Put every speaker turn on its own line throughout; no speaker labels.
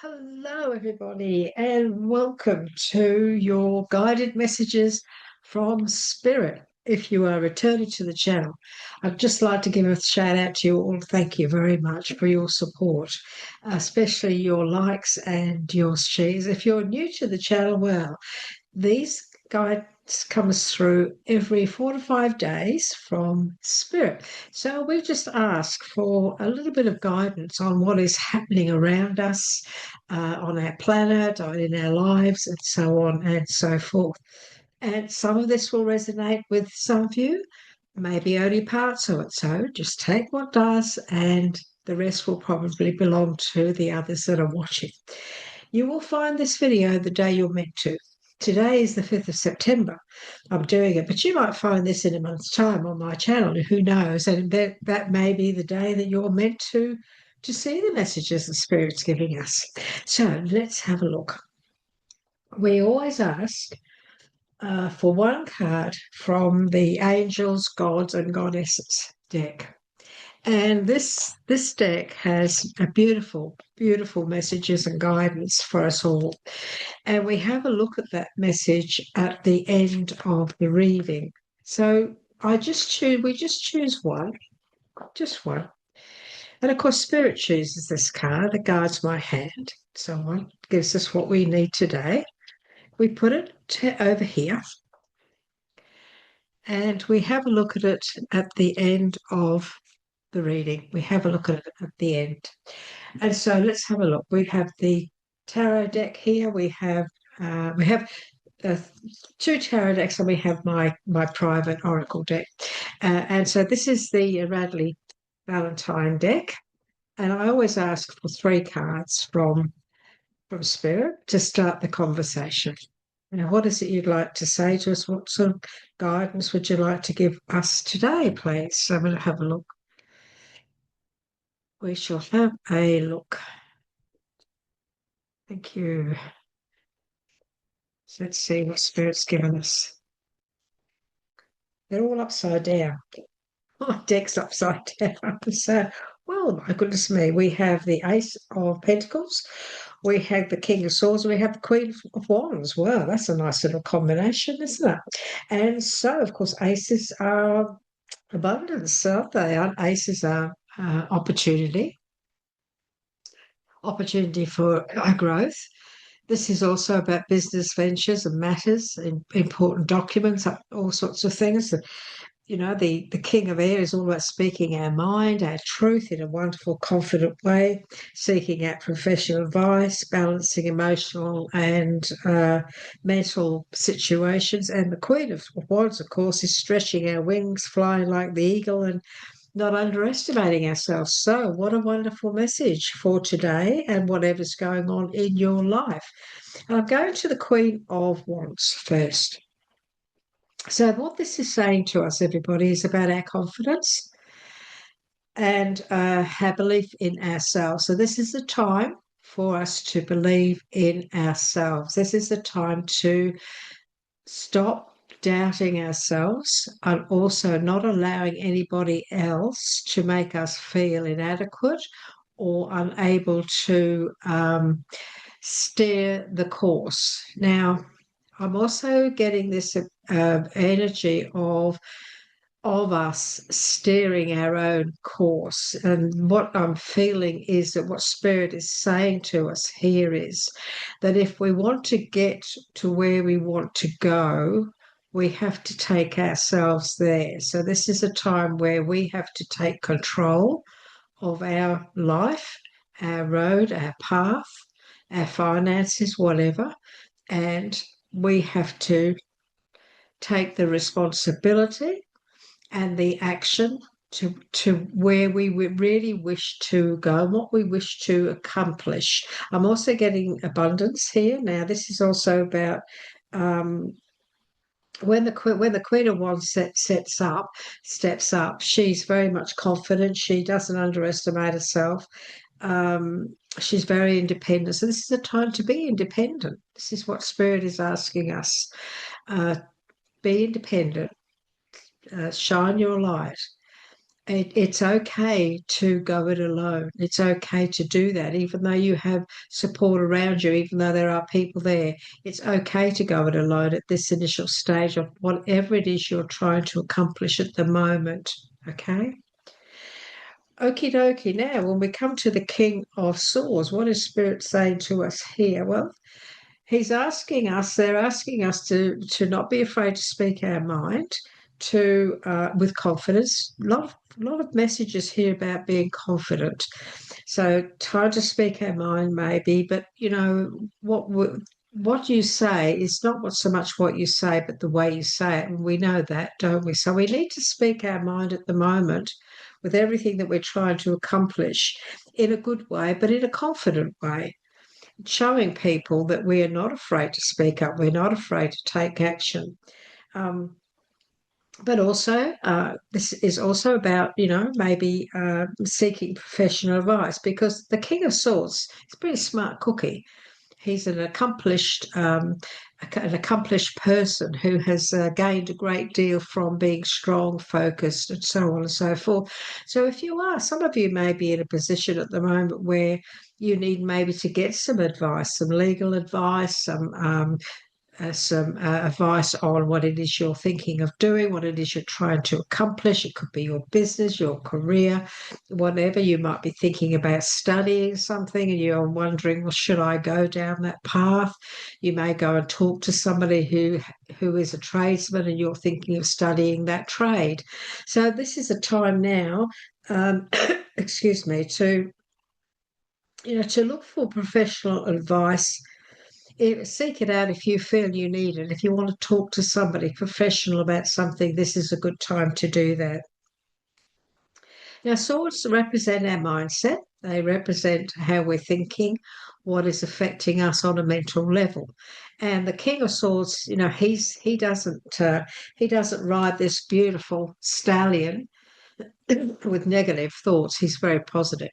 Hello, everybody, and welcome to your guided messages from Spirit. If you are returning to the channel, I'd just like to give a shout out to you all. Thank you very much for your support, especially your likes and your shares. If you're new to the channel, well, these guides comes through every 4 to 5 days from Spirit. So we just ask for a little bit of guidance on what is happening around us, on our planet, or in our lives, and so on and so forth. And some of this will resonate with some of you, maybe only parts of it. So just take what does, and the rest will probably belong to the others that are watching. You will find this video the day you're meant to. Today is the 5th of September. I'm doing it, but you might find this in a month's time on my channel. Who knows? And that may be the day that you're meant to see the messages the Spirit's giving us. So let's have a look. We always ask for one card from the Angels, Gods, and Goddesses deck. And this deck has a beautiful, beautiful messages and guidance for us all. And we have a look at that message at the end of the reading. So we just choose one, just one. And of course, Spirit chooses this card that guides my hand. Someone gives us what we need today. We put it over here and we have a look at it at the end of the reading. We have a look at it at the end. And so let's have a look. We have the tarot deck here. We have two tarot decks, and we have my private oracle deck. And so this is the Radley Valentine deck. And I always ask for 3 cards from Spirit to start the conversation. Now, what is it you'd like to say to us? What sort of guidance would you like to give us today, please? So I'm going to have a look. We shall have a look. Thank you. So let's see what Spirit's given us. They're all upside down. My deck's upside down. So, well, my goodness me, we have the Ace of Pentacles, we have the King of Swords, and we have the Queen of Wands. Wow, that's a nice little combination, isn't it? And so, of course, aces are abundance, aren't they? Aces are opportunity for growth. This is also about business ventures and matters, important documents, all sorts of things. You know, the King of Air is all about speaking our mind, our truth in a wonderful, confident way, seeking out professional advice, balancing emotional and mental situations. And the Queen of Wands, of course, is stretching our wings, flying like the eagle, and not underestimating ourselves. So, what a wonderful message for today and whatever's going on in your life. And I'm going to the Queen of Wands first. So, what this is saying to us, everybody, is about our confidence and our belief in ourselves. So, this is the time for us to believe in ourselves. This is the time to stop doubting ourselves and also not allowing anybody else to make us feel inadequate or unable to steer the course. Now, I'm also getting this energy of us steering our own course. And what I'm feeling is that what Spirit is saying to us here is that if we want to get to where we want to go, we have to take ourselves there. So this is a time where we have to take control of our life, our road, our path, our finances, whatever, and we have to take the responsibility and the action to where we really wish to go and what we wish to accomplish. I'm also getting abundance here. Now, this is also about when the Queen of Wands steps up, she's very much confident. She doesn't underestimate herself. She's very independent. So this is a time to be independent. This is what Spirit is asking us. Be independent. Shine your light. It's okay to go it alone. It's okay to do that, even though you have support around you, even though there are people there. It's okay to go it alone at this initial stage of whatever it is you're trying to accomplish at the moment. Okay? Okie dokie. Now, when we come to the King of Swords, what is Spirit saying to us here? Well, they're asking us to not be afraid to speak our mind, to with confidence. A lot of messages here about being confident. So try to speak our mind, maybe, but what you say is not so much what you say, but the way you say it. And we know that, don't we? So we need to speak our mind at the moment with everything that we're trying to accomplish in a good way, but in a confident way, showing people that we are not afraid to speak up, we're not afraid to take action. But also, this is also about, maybe seeking professional advice, because the King of Swords is a pretty smart cookie. He's an accomplished person who has gained a great deal from being strong, focused, and so on and so forth. So if some of you may be in a position at the moment where you need maybe to get some advice, some legal advice, some advice on what it is you're thinking of doing, what it is you're trying to accomplish. It could be your business, your career, whatever. You might be thinking about studying something and you're wondering, well, should I go down that path? You may go and talk to somebody who is a tradesman and you're thinking of studying that trade. So this is a time now, excuse me, to look for professional advice. Seek it out if you feel you need it. If you want to talk to somebody professional about something, this is a good time to do that. Now, swords represent our mindset. They represent how we're thinking, what is affecting us on a mental level. And the King of Swords, he doesn't ride this beautiful stallion with negative thoughts. He's very positive.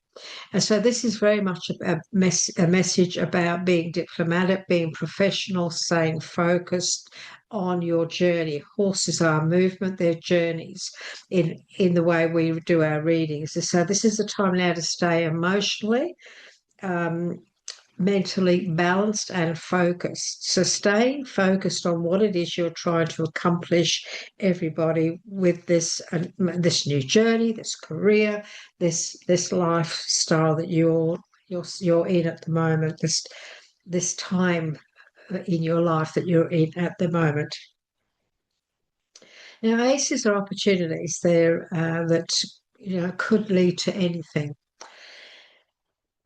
And so this is very much a message about being diplomatic, being professional, staying focused on your journey. Horses are movement, they're journeys in the way we do our readings. So this is the time now to stay emotionally, mentally balanced and focused. So staying focused on what it is you're trying to accomplish, everybody, with this new journey, this career, this lifestyle that you're in at the moment, this time in your life that you're in at the moment. Now, aces are opportunities there that could lead to anything.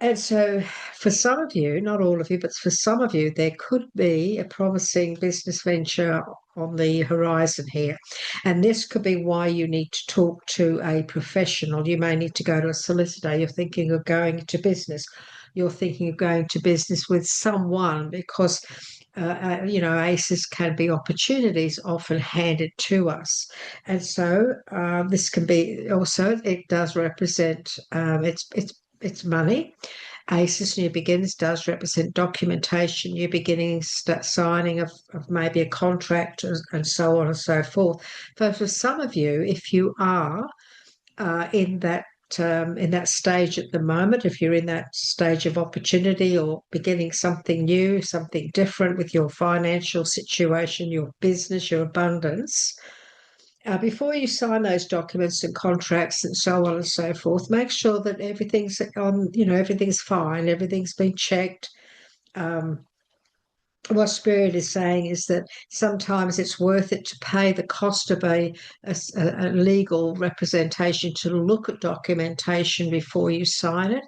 And so, for some of you, not all of you, but for some of you, there could be a promising business venture on the horizon here. And this could be why you need to talk to a professional. You may need to go to a solicitor. You're thinking of going to business. You're thinking of going to business with someone because, ACEs can be opportunities often handed to us. And so this can be also, it does represent, it's money. ACEs, new beginnings, does represent documentation, new beginnings, signing of maybe a contract, and so on and so forth. But for some of you, if you are in that stage at the moment, if you're in that stage of opportunity or beginning something new, something different with your financial situation, your business, your abundance, before you sign those documents and contracts and so on and so forth, make sure that everything's fine, everything's been checked. What Spirit is saying is that sometimes it's worth it to pay the cost of a legal representation to look at documentation before you sign it,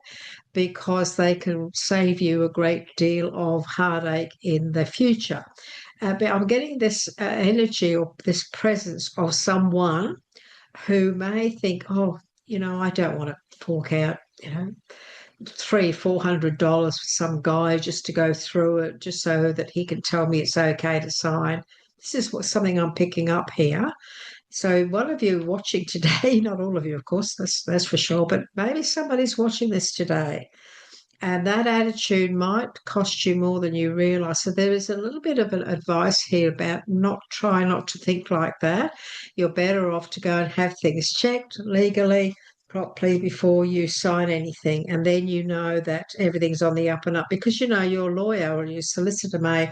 because they can save you a great deal of heartache in the future. But I'm getting this energy or this presence of someone who may think, oh, I don't want to fork out, $300-400 for some guy just to go through it, just so that he can tell me it's okay to sign. This is something I'm picking up here. So one of you watching today, not all of you, of course, that's for sure, but maybe somebody's watching this today And that attitude might cost you more than you realize. So there is a little bit of an advice here about try not to think like that. You're better off to go and have things checked legally, properly before you sign anything. And then you know that everything's on the up and up, because your lawyer or your solicitor may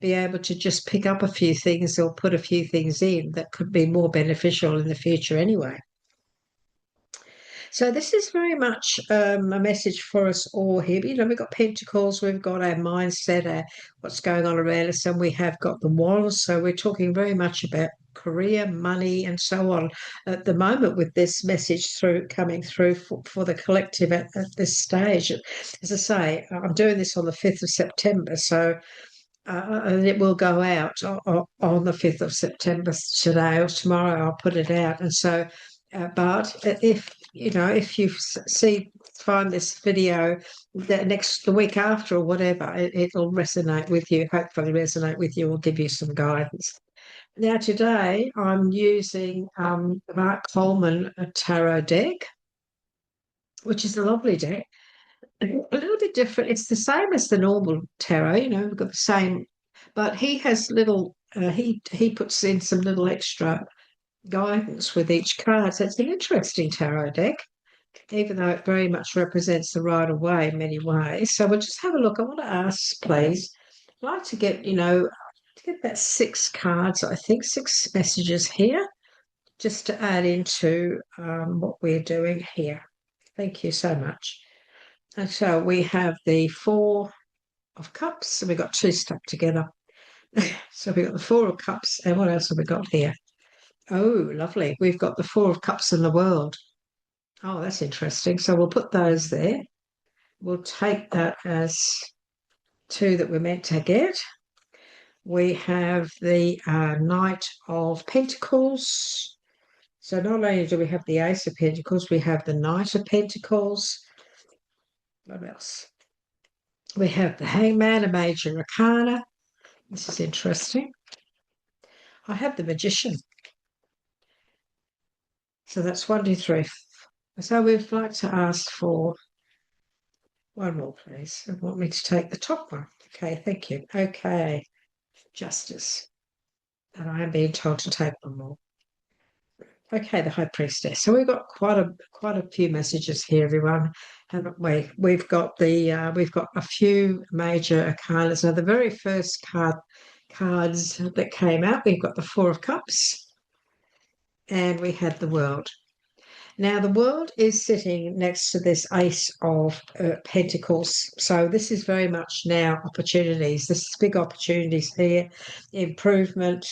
be able to just pick up a few things or put a few things in that could be more beneficial in the future anyway. So this is very much a message for us all here. We've got Pentacles, we've got our mindset, what's going on around us, and we have got the Wands. So we're talking very much about career, money, and so on at the moment with this message coming through for the collective at this stage. As I say, I'm doing this on the 5th of September, so and it will go out on the 5th of September today or tomorrow. I'll put it out, and so. But if you find this video the week after or whatever, it'll resonate with you. Hopefully, resonate with you or give you some guidance. Now, today I'm using the Mark Coleman Tarot deck, which is a lovely deck. A little bit different. It's the same as the normal tarot. We've got the same, but he has little. He puts in some little extra guidance with each card. So it's an interesting tarot deck, even though it very much represents the Rider-Waite in many ways. So we'll just have a look. I want to ask, please, I'd like to get, about 6 cards, I think, 6 messages here, just to add into what we're doing here. Thank you so much. And so we have the 4 of Cups, and we've got 2 stuck together. So we've got the 4 of Cups, and what else have we got here? Oh, lovely. We've got the 4 of Cups in the World. Oh, that's interesting. So we'll put those there. We'll take that as 2 that we're meant to get. We have the Knight of Pentacles. So not only do we have the Ace of Pentacles, we have the Knight of Pentacles. What else? We have the Hangman, a Major Arcana. This is interesting. I have the Magician. So that's 1, 2, 3. So we'd like to ask for 1 more, please. I want me to take the top one. Okay, thank you. Okay, Justice. And I am being told to take 1 more. Okay, the High Priestess. So we've got quite a few messages here, everyone. Haven't we? We've got a few major arcanas. Now, the very first cards that came out, we've got the 4 of Cups, and we had the World. Now, the World is sitting next to this Ace of Pentacles. So this is very much now opportunities. This is big opportunities here. Improvement.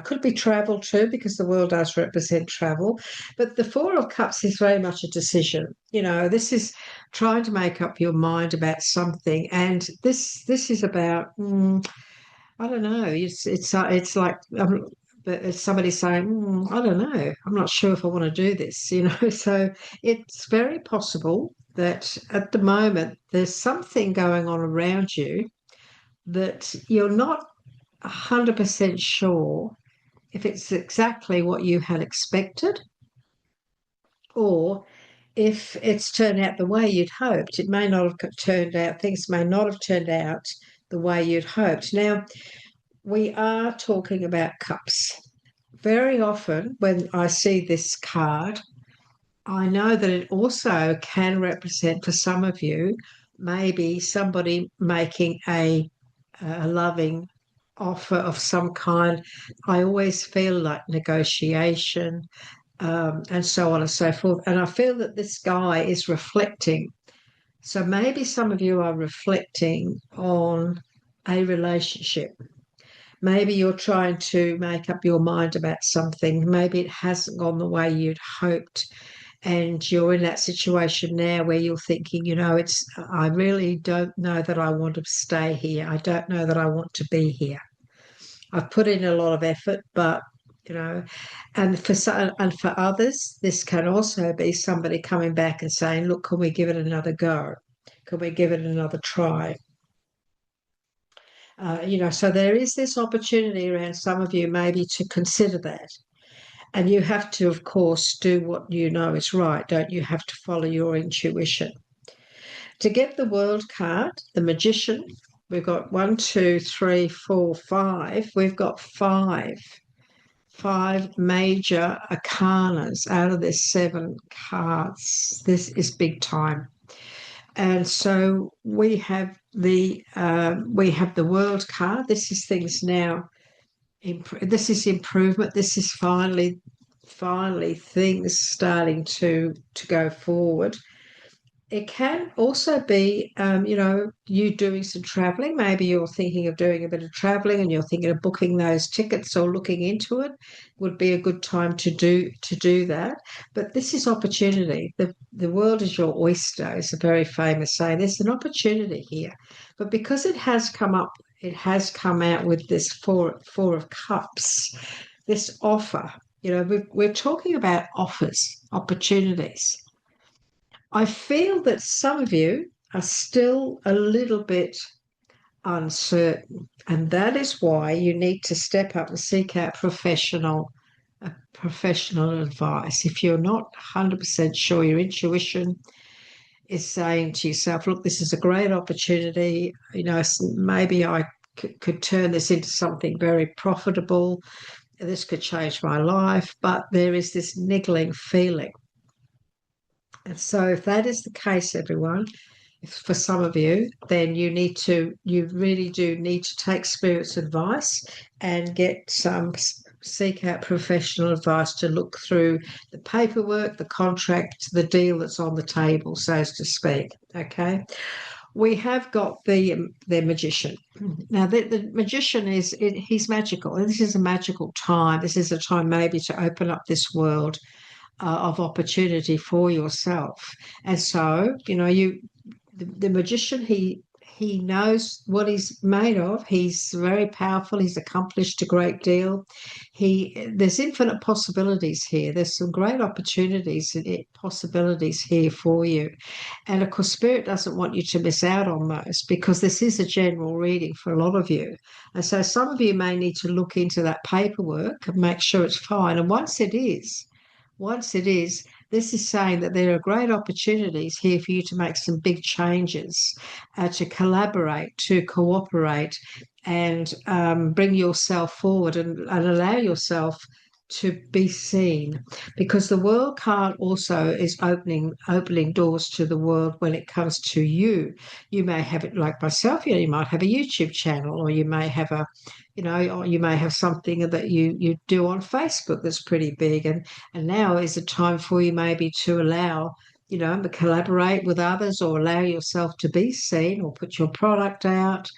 Could be travel too, because the World does represent travel. But the 4 of Cups is very much a decision. This is trying to make up your mind about something. And this is about, I don't know. It's like... but it's somebody saying, I don't know, I'm not sure if I want to do this, So it's very possible that at the moment there's something going on around you that you're not 100% sure if it's exactly what you had expected, or if it's turned out the way you'd hoped. It may not have turned out, things may not have turned out the way you'd hoped. Now, we are talking about cups. Very often when I see this card, I know that it also can represent, for some of you, maybe somebody making a loving offer of some kind. I always feel like negotiation, and so on and so forth. And I feel that this guy is reflecting. So maybe some of you are reflecting on a relationship. Maybe you're trying to make up your mind about something. Maybe it hasn't gone the way you'd hoped. And you're in that situation now where you're thinking, I really don't know that I want to stay here. I don't know that I want to be here. I've put in a lot of effort, but, and for others, this can also be somebody coming back and saying, look, can we give it another go? Can we give it another try? So there is this opportunity around some of you maybe to consider that. And you have to, of course, do what you know is right, don't you? Have to follow your intuition. To get the World card, the Magician, we've got 1, 2, 3, 4, 5. We've got five major arcanas out of the 7 cards. This is big time. And so we have the World card. This is things now. This is improvement. This is finally things starting to go forward. It can also be, you doing some traveling. Maybe you're thinking of doing a bit of traveling and you're thinking of booking those tickets or looking into it. Would be a good time to do that. But this is opportunity. The world is your oyster. It's a very famous saying. There's an opportunity here, but because it has come up, it has come out with this four of cups, this offer. We're talking about offers, opportunities. I feel that some of you are still a little bit uncertain, and that is why you need to step up and seek out professional advice. If you're not 100% sure, your intuition is saying to yourself, look, this is a great opportunity. Maybe I could turn this into something very profitable. This could change my life, but there is this niggling feeling. And so if that is the case, everyone, for some of you, then you really do need to take Spirit's advice and seek out professional advice to look through the paperwork, the contract, the deal that's on the table, so to speak. Okay. We have got the magician. Now, the magician he's magical. And this is a magical time. This is a time maybe to open up this world of opportunity for yourself. And so, the magician, he knows what he's made of. He's very powerful. He's accomplished a great deal. There's infinite possibilities here. There's some great opportunities and possibilities here for you. And of course, Spirit doesn't want you to miss out on those because this is a general reading for a lot of you. And so some of you may need to look into that paperwork and make sure it's fine. And once it is, this is saying that there are great opportunities here for you to make some big changes, to collaborate, to cooperate, and bring yourself forward and allow yourself to be seen, because the World card also is opening doors to the world when it comes to you. You may have it like myself. You might have a YouTube channel, or you may have or you may have something that you do on Facebook that's pretty big, and now is a time for you maybe to allow to collaborate with others or allow yourself to be seen or put your product out.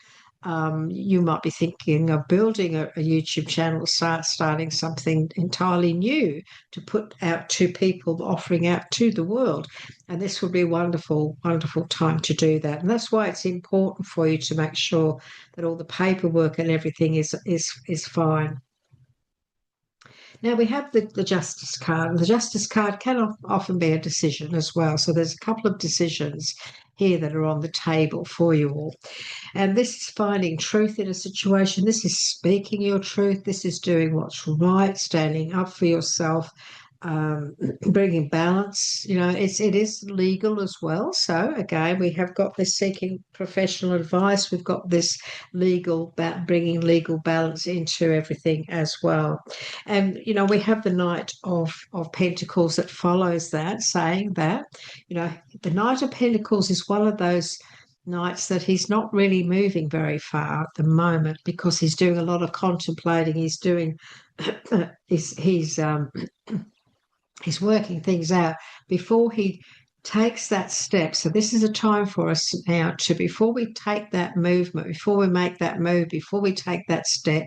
You might be thinking of building a YouTube channel, starting something entirely new to put out to people, offering out to the world. And this would be a wonderful, wonderful time to do that. And that's why it's important for you to make sure that all the paperwork and everything is fine. Now we have the Justice card, and the Justice card can often be a decision as well. So there's a couple of decisions here that are on the table for you all. And this is finding truth in a situation. This is speaking your truth. This is doing what's right, standing up for yourself, bringing balance. It is legal as well. So again, we have got this seeking professional advice. We've got this bringing legal balance into everything as well. And we have the Knight of Pentacles that follows that, saying that the Knight of Pentacles is one of those nights that he's not really moving very far at the moment because he's doing a lot of contemplating. He's doing he's working things out before he takes that step. So this is a time for us now before we take that movement, before we make that move, before we take that step,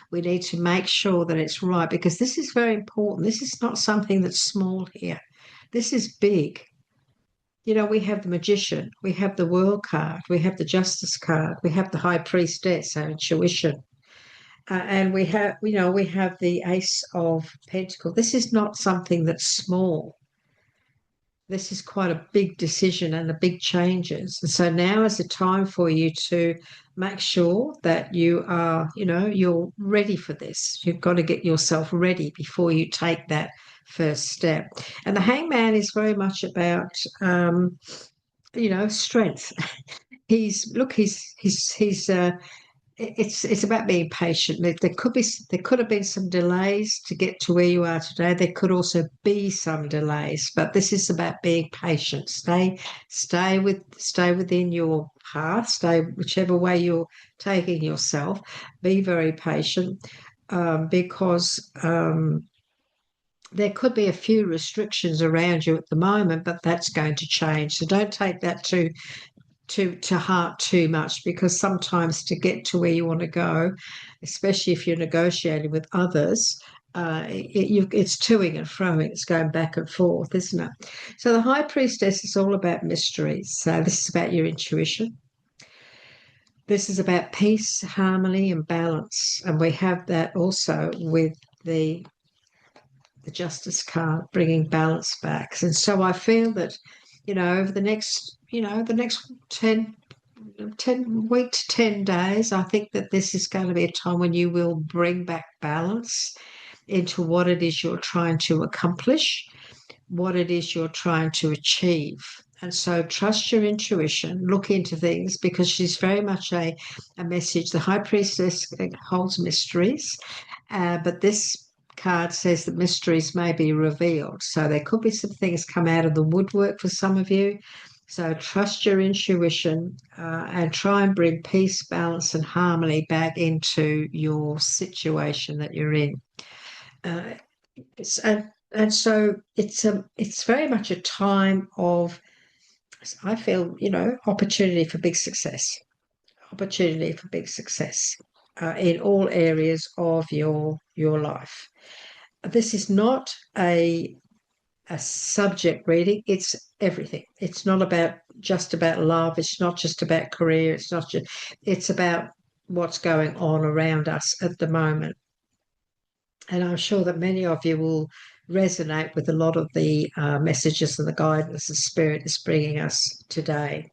we need to make sure that it's right, because this is very important. This is not something that's small here. This is big. We have the Magician, we have the World card, we have the Justice card, we have the High Priestess, our intuition. And we have the Ace of Pentacles. This is not something that's small. This is quite a big decision and a big changes. And so now is the time for you to make sure that you are, you're ready for this. You've got to get yourself ready before you take that first step. And the Hangman is very much about strength. It's about being patient. There could have been some delays to get to where you are today. There could also be some delays, but this is about being patient. Stay within your path. Stay whichever way you're taking yourself. Be very patient, because there could be a few restrictions around you at the moment, but that's going to change. So don't take that to heart too much, because sometimes to get to where you want to go, especially if you're negotiating with others, it's toing and froing, it's going back and forth, isn't it? So the High Priestess is all about mysteries. So this is about your intuition. This is about peace, harmony, and balance. And we have that also with the Justice card, bringing balance back. And so I feel that, over the next 10 week to 10 days, I think that this is going to be a time when you will bring back balance into what it is you're trying to accomplish, what it is you're trying to achieve. And so trust your intuition, look into things, because she's very much a message. The High Priestess holds mysteries, but this card says that mysteries may be revealed. So there could be some things come out of the woodwork for some of you. So trust your intuition, and try and bring peace, balance, and harmony back into your situation that you're in. And so it's very much a time of, I feel, opportunity for big success, in all areas of your life. This is not a subject reading. It's everything. It's not just about love. It's not just about career. It's about what's going on around us at the moment. And I'm sure that many of you will resonate with a lot of the messages and the guidance the Spirit is bringing us today.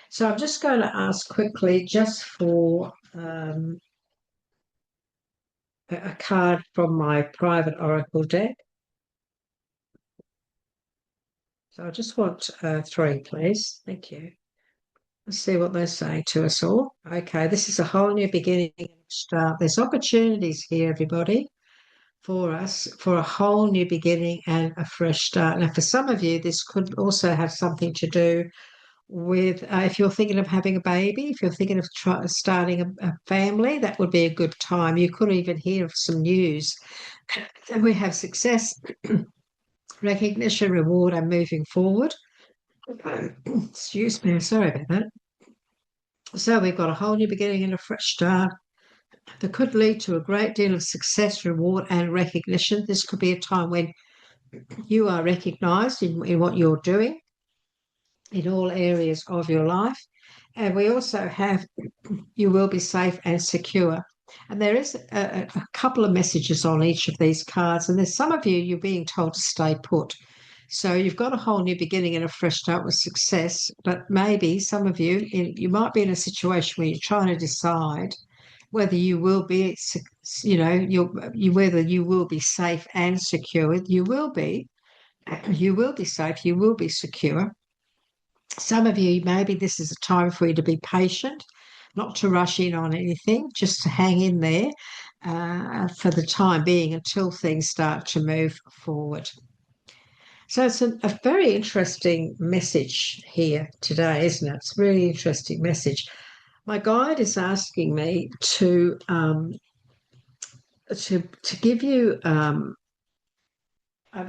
So I'm just going to ask quickly, just for a card from my private oracle deck. So I just want 3, please. Thank you. Let's see what they're saying to us all. Okay, this is a whole new beginning and start. There's opportunities here, everybody, for us, for a whole new beginning and a fresh start. Now, for some of you, this could also have something to do with, if you're thinking of having a baby, if you're thinking of starting a family, that would be a good time. You could even hear some news that we have success, recognition, reward, and moving forward. Excuse me, sorry about that. So we've got a whole new beginning and a fresh start that could lead to a great deal of success, reward, and recognition. This could be a time when you are recognized in what you're doing in all areas of your life. And we also have, you will be safe and secure. And there is a couple of messages on each of these cards. And there's some of you, you're being told to stay put. So you've got a whole new beginning and a fresh start with success. But maybe some of you, you might be in a situation where you're trying to decide whether you will be, whether you will be safe and secure. You will be. You will be safe. You will be secure. Some of you, maybe this is a time for you to be patient, not to rush in on anything, just to hang in there for the time being until things start to move forward. So it's a very interesting message here today, isn't it? It's a really interesting message. My guide is asking me to give you a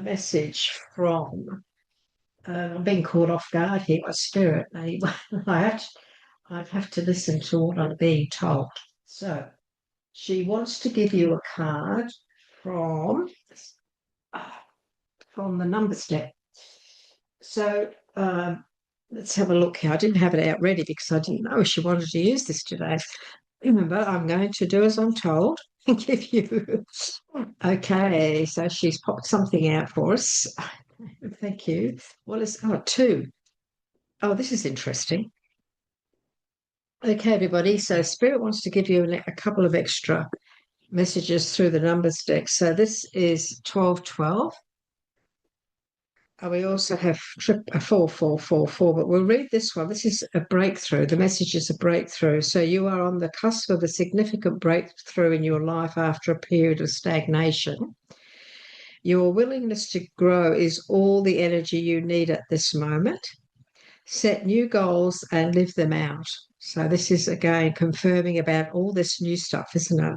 message from. I'm being caught off guard here by Spirit. I'd have to listen to what I'm being told. So she wants to give you a card from the numbers deck. So let's have a look here. I didn't have it out ready because I didn't know she wanted to use this today. Remember, I'm going to do as I'm told and give you. Okay, so she's popped something out for us. Thank you. What is, 2. Oh, this is interesting. Okay, everybody. So Spirit wants to give you a couple of extra messages through the numbers deck. So this is 1212. And we also have 4444, but we'll read this one. This is a breakthrough. The message is a breakthrough. So you are on the cusp of a significant breakthrough in your life after a period of stagnation. Your willingness to grow is all the energy you need at this moment. Set new goals and live them out. So this is again confirming about all this new stuff, isn't it?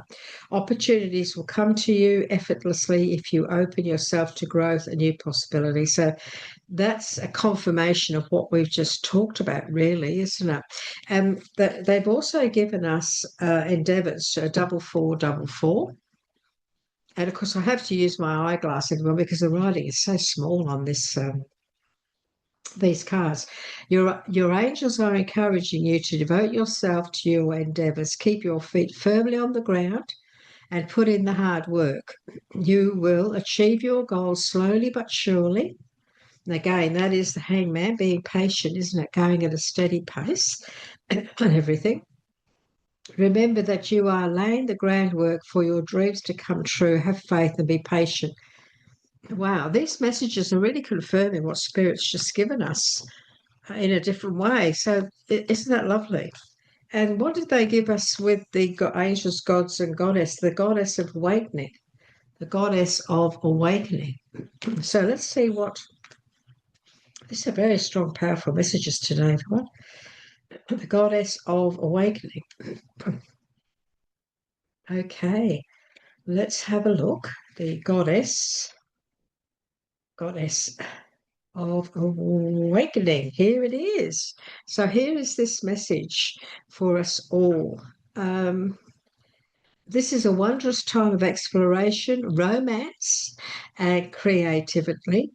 Opportunities will come to you effortlessly if you open yourself to growth and new possibilities. So that's a confirmation of what we've just talked about, really, isn't it? And they've also given us endeavours, 4444. And of course, I have to use my eyeglass everyone because the writing is so small on this these cards. Your angels are encouraging you to devote yourself to your endeavors. Keep your feet firmly on the ground and put in the hard work. You will achieve your goals slowly but surely. And again, that is the hangman, being patient, isn't it? Going at a steady pace and everything. Remember that you are laying the groundwork for your dreams to come true. Have faith and be patient. Wow, these messages are really confirming what Spirit's just given us in a different way. So isn't that lovely? And what did they give us with the angels, gods, and goddess? The goddess of awakening, the goddess of awakening. So let's see what. These are very strong, powerful messages today, everyone. The goddess of awakening. Okay, let's have a look. The goddess of awakening. Here it is. So here is this message for us all. This is a wondrous time of exploration, romance, and creativity.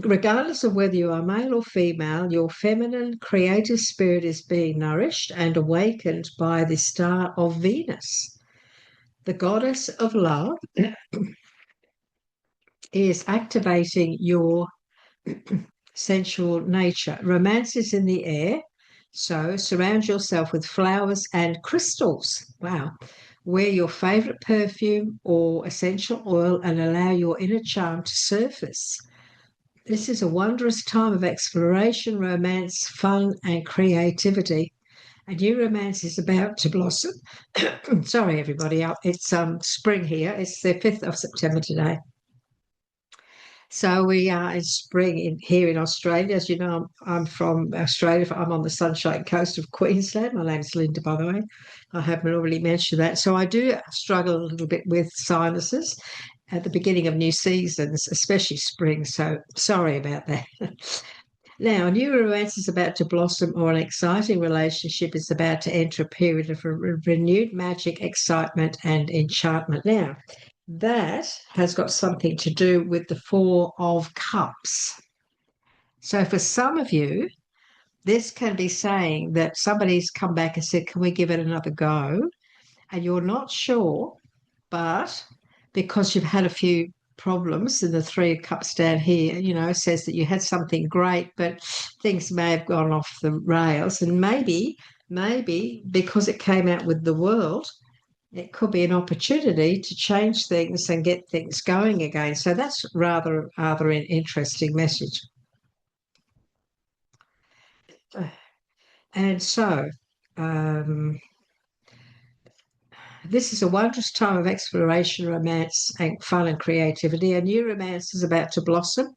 Regardless of whether you are male or female, your feminine creative spirit is being nourished and awakened by the star of Venus. The goddess of love is activating your sensual nature. Romance is in the air, so surround yourself with flowers and crystals. Wow. Wear your favorite perfume or essential oil and allow your inner charm to surface. This is a wondrous time of exploration, romance, fun, and creativity. A new romance is about to blossom. Sorry, everybody. It's spring here. It's the 5th of September today. So we are in spring here in Australia. As you know, I'm from Australia. I'm on the Sunshine Coast of Queensland. My name's Linda, by the way. I haven't already mentioned that. So I do struggle a little bit with sinuses at the beginning of new seasons, especially spring. So sorry about that. Now, a new romance is about to blossom, or an exciting relationship is about to enter a period of renewed magic, excitement, and enchantment. Now, that has got something to do with the Four of Cups. So for some of you, this can be saying that somebody's come back and said, can we give it another go? And you're not sure, but because you've had a few problems, and the Three of Cups down here, says that you had something great, but things may have gone off the rails. And maybe because it came out with the World, it could be an opportunity to change things and get things going again. So that's rather an interesting message. And so this is a wondrous time of exploration, romance, and fun and creativity. A new romance is about to blossom,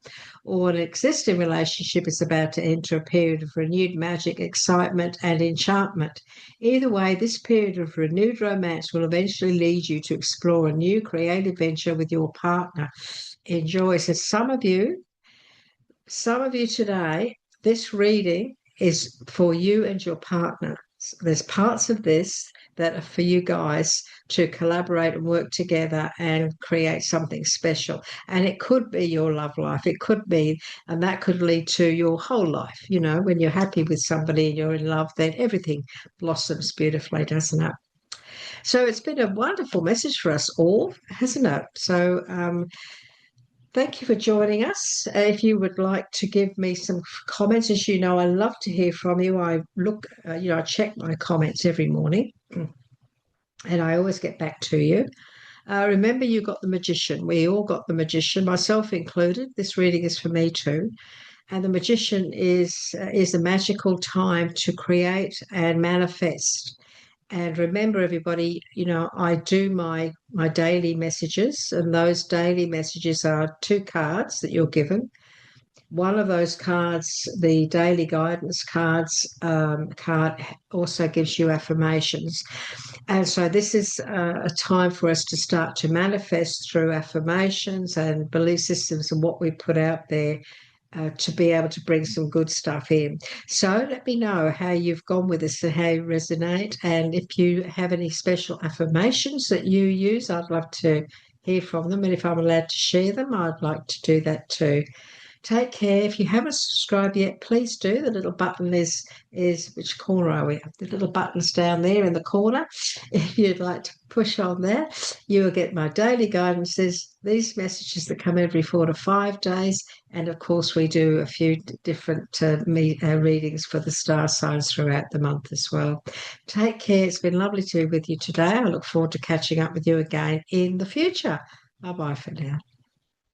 or an existing relationship is about to enter a period of renewed magic, excitement, and enchantment. Either way, this period of renewed romance will eventually lead you to explore a new creative venture with your partner. Enjoy. So some of you today, this reading is for you and your partner. There's parts of this that are for you guys to collaborate and work together and create something special. And it could be your love life. It could be, and that could lead to your whole life. When you're happy with somebody and you're in love, then everything blossoms beautifully, doesn't it? So it's been a wonderful message for us all, hasn't it? So thank you for joining us. If you would like to give me some comments, as you know, I love to hear from you. I look, I check my comments every morning, and I always get back to you. Remember, you got the Magician. We all got the Magician, myself included. This reading is for me too. And the Magician is a magical time to create and manifest. And remember, everybody, I do my daily messages, and those daily messages are 2 cards that you're given. One of those cards, the daily guidance card, also gives you affirmations. And so this is a time for us to start to manifest through affirmations and belief systems and what we put out there, to be able to bring some good stuff in. So let me know how you've gone with this and how you resonate. And if you have any special affirmations that you use, I'd love to hear from them. And if I'm allowed to share them, I'd like to do that too. Take care. If you haven't subscribed yet, please do. The little button is which corner are we? The little button's down there in the corner. If you'd like to push on there, you will get my daily guidances, these messages that come every 4 to 5 days. And of course, we do a few different readings for the star signs throughout the month as well. Take care. It's been lovely to be with you today. I look forward to catching up with you again in the future. Bye-bye for now.